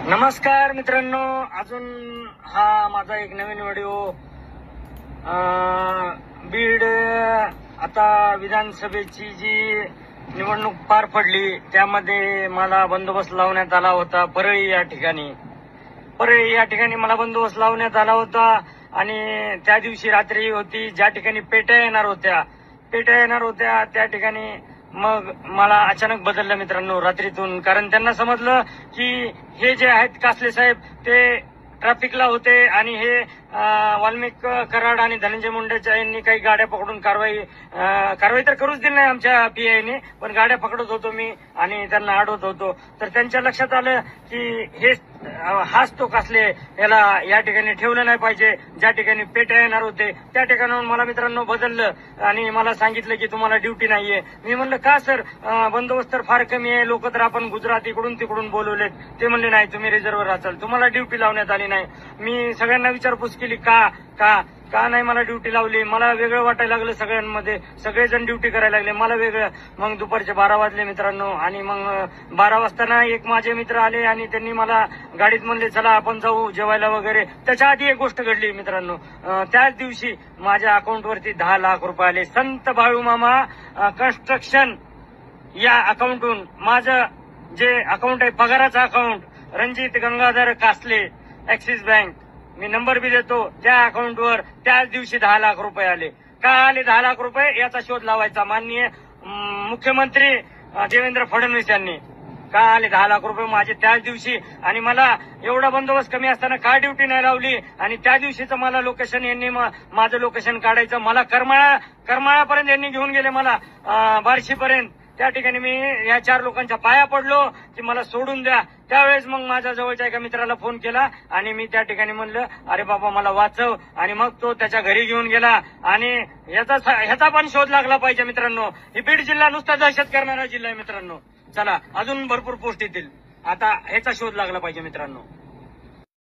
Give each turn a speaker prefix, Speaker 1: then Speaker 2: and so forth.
Speaker 1: नमस्कार मित्रांनो, अजून हा माझा एक नवीन व्हिडिओ. बीड आता विधानसभेची जी निवडणूक पार पडली त्यामध्ये मला बंदोबस्त लावण्यात आला होता परळी या ठिकाणी मला बंदोबस्त लावण्यात आला होता. आणि त्या दिवशी रात्री होती ज्या ठिकाणी पेट्या येणार होत्या त्या ठिकाणी मग मला अचानक बदललं मित्रांनो रात्रीतून. कारण त्यांना समजलं की हे जे आहेत कासले साहेब ते ट्रॅफिकला होते आणि हे वाल्मिक कराड आणि धनंजय मुंडेच्या यांनी काही गाड्या पकडून कारवाई तर करूच दिली नाही आमच्या पीआयने, पण गाड्या पकडत होतो मी आणि त्यांना अडवत होतो. तर त्यांच्या लक्षात आलं की हे हाच तो कासले, याला या ठिकाणी ठेवलं नाही पाहिजे. ज्या ठिकाणी पेट्या येणार होते त्या ठिकाणाहून मला मित्रांनो बदललं आणि मला सांगितलं की तुम्हाला ड्युटी नाहीये. मी म्हणलं का सर, बंदोबस्त तर फार कमी आहे, लोक तर आपण गुजरात इकडून तिकडून बोलवलेत. ते म्हणले नाही, तुम्ही रिझर्व्हर असाल, तुम्हाला ड्युटी लावण्यात आली नाही. मी सगळ्यांना विचारपूस केली का नाही मला ड्युटी लावली. मला वेगळं वाटायला लागलं, सगळ्यांमध्ये सगळेजण ड्युटी करायला लागले, मला वेगळं. मग दुपारचे 12 वाजले मित्रांनो आणि मग 12 वाजताना एक माझे मित्र आले आणि त्यांनी मला गाडीत म्हणले चला आपण जाऊ जेवायला वगैरे. त्याच्या आधी एक गोष्ट घडली मित्रांनो. त्याच दिवशी माझ्या अकाउंटवरती 10 लाख रुपये आले. संत बाळूमामा कन्स्ट्रक्शन या अकाउंटहून माझं जे अकाउंट आहे पगाराचं account, Ranjit Gangadhar Kasle Axis bank, मी नंबर बी देतो, त्या अकाउंटवर त्याच दिवशी 10 लाख रुपये आले. का आले 10 लाख रुपये याचा शोध लावायचा माननीय मुख्यमंत्री देवेंद्र फडणवीस यांनी. का आले 10 लाख रुपये माझे त्याच दिवशी, आणि मला एवढा बंदोबस्त कमी असताना का ड्युटी नाही लावली. आणि त्या दिवशीचं मला लोकेशन यांनी माझं लोकेशन काढायचं, मला करमाळापर्यंत यांनी घेऊन गेले, मला बार्शीपर्यंत. त्या ठिकाणी मी या 4 लोकांच्या पाया पडलो की मला सोडून द्या. त्यावेळेस मग माझ्या जवळच्या एका मित्राला फोन केला आणि मी त्या ठिकाणी म्हणलं अरे बाबा मला वाचव. आणि मग तो त्याच्या घरी घेऊन गेला. आणि ह्याचा पण शोध लागला पाहिजे मित्रांनो. ही बीड जिल्हा नुसता दहशत करणारा जिल्हा आहे मित्रांनो. चला अजून भरपूर पोस्ट येतील, आता ह्याचा शोध लागला पाहिजे मित्रांनो.